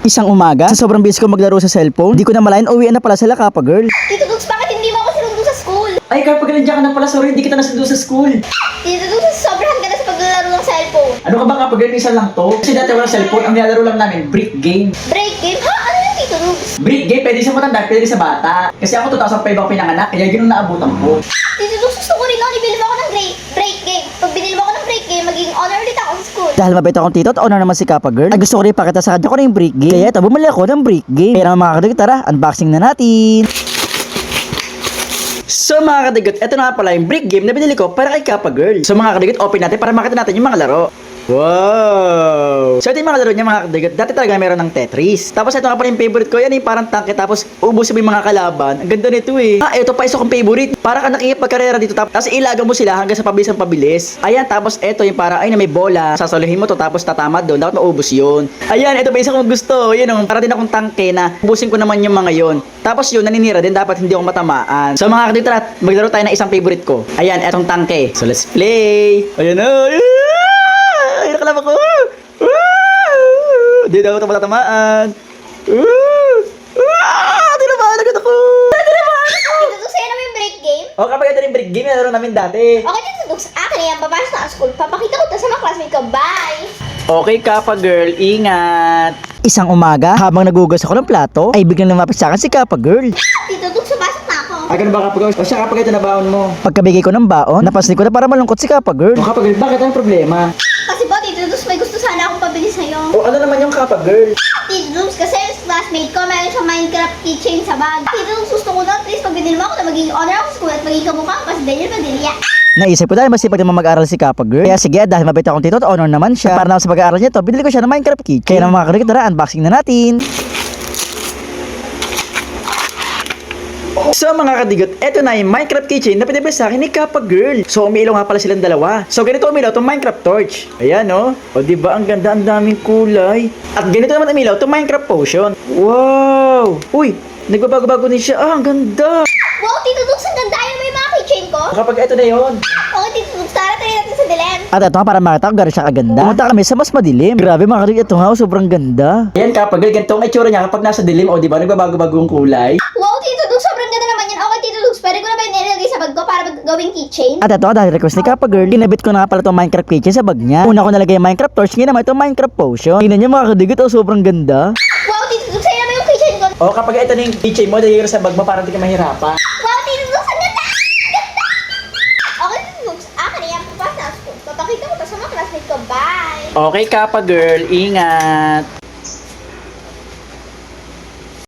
Isang umaga, sa sobrang bilis ko maglaro sa cellphone, di ko na malayan uwian na pala sila Kappa Girl. Tito Dugs, bakit hindi mo ako sinundo sa school? Ay, Kappa Girl, nandiyan ka na pala. Sorry, hindi kita nasundo sa school. Tito Dugs, sobrahan ka na sa paglalaro ng cellphone. Ano ka ba Kappa Girl? Isa lang to. Kasi dati walang cellphone, ang nilalaro lang namin, brick game. Break game? Ha? Ano yung Tito Dugs? Brick game, pwede sa matanda, pwede sa bata. Kasi ako 2005 ako pinanganak, kaya yun ang naabutan ko. Tito Dugs, gusto ko rin ako. Ibili mo ako ng break game. Pag binili mo ako ng break game, magiging honor ulit ako sa school. Dahil mabait akong tito at honor naman si Kappa Girl, ay gusto ko rin ipakita sa kanya ko na yung brick game. Kaya ito, bumili ako ng brick game. Kaya naman mga kadigot, tara, unboxing na natin. So mga kadigot, ito na nga pala yung brick game na binili ko para kay Kappa Girl. So mga kadigot, open natin para makita natin yung mga laro. Wow! So ito yung mga laro niya mga kadigot. Dati talaga meron ng Tetris. Tapos ito nga pala yung favorite ko. Yan yung parang tanke. Tapos ubusin mo yung mga kalaban. Ang ganda nito eh. Ah, ito pa isa kong favorite. Para ka nakikipagkarera dito. Tapos ilaga mo sila hanggang sa pabilis. Ayan, tapos ito yung para ay na may bola. Sasaluhin mo to tapos tatamad doon. Dapat maubos yun. Ayan, ito pa isa kong gusto. Yan o, para din akong tanke na ubusin ko naman yung mga yon. Tapos yun, naninira din. Dapat hindi ako matamaan. So mga kadigot, tara, maglaro tayo ng isang favorite ko. Ayan, etong tanke. So let's play. Ayan na. Ay, nakalama ko. Hindi daw ito matatamaan. Tinamaan agad ako. Tito Dugs, sa'yo naman yung break game? O kapag ito rin break game, nalaro namin dati. Okay, Tito Dugs, akin yan. Papasok na ang school. Papakita ko to sa mga classmate ko. Bye! Okay Kappa Girl, ingat. Isang umaga, habang nagugas ako ng plato, ay biglang lumapit sa akin si Kappa Girl. Tito Dugs, papasok na ako. Ay, ganun ba Kappa Girl? O siya Kappa Girl, ito na baon mo. Pagkabigay ko ng baon, napansin ko na para malungkot si Kappa Girl. O Kappa Girl, bakit ang problema? Kasi po, Tito Dugs, may gusto sana akong pabili sa'yo. O ano naman yung Kappa Girl? Tito Dugs, kasi yung classmate ko, mayroon siyang Minecraft keychain sa bag. Tito Dugs, gusto ko na, please, pag binili mo ako na magiging honor ako sa school at magiging kamukha ko kasi Daniel Padilla. Naisip ko dahil masipag naman mag-aral si Kappa Girl. Kaya sige, dahil mabait akong tito at honor naman siya. Para naman sa pag-aaral niya to, binili ko siya ng Minecraft kit. Kaya naman mga kadigot, tara, unboxing na natin. So mga kadigot, eto na yung Minecraft keychain na pinabili sa akin ni Kappa Girl. So umiilaw nga pala silang dalawa. So ganito umilaw itong Minecraft torch. Ayan o. O diba ang ganda, ang daming kulay. At ganito naman umilaw itong Minecraft potion. Wow! Uy! Nagbabago-bago din siya. Ah, ang ganda! Wow, Tito Dugs, ang ganda yung may mga keychain ko. Kapag eto na yon. Okay, Tito Dugs, tara tayo natin sa dilim. At ito nga para makita kung gano'n siya kaganda. Pumunta kami sa mas madilim. Grabe mga kadigot, ito nga sobrang ganda. Ayan Kapag Girl, ganito ang itsura niya kapag nasa dilim. O diba, nagbabago-bago ang kulay. Wow, Tito Dugs, sobrang ganda naman yan. Okay, Tito Dugs, pwede ko na ba yung nilagay sa bag ko para gawing keychain? At ito, dahil request ni Kappa Girl, kinabit ko na nga pala itong Minecraft keychain sa bag niya. Una ko nalagay yung Minecraft torch, ngayon naman itong Minecraft potion. Tingnan niyo mga kadigot, oh, sobrang ganda. Wow, Tito Dugs, sa'yo naman yung keychain ko. O kapag ito na yung keychain mo, dahil sa bag mo para hindi ka mahirapan. Wow, Tito Dugs, ang ganda! Ganda! Okay, Tito Dugs, akin na yan. Papasok na ako. Papakita ko to sa mga classmate ko. Bye! Okay Kappa Girl, ingat.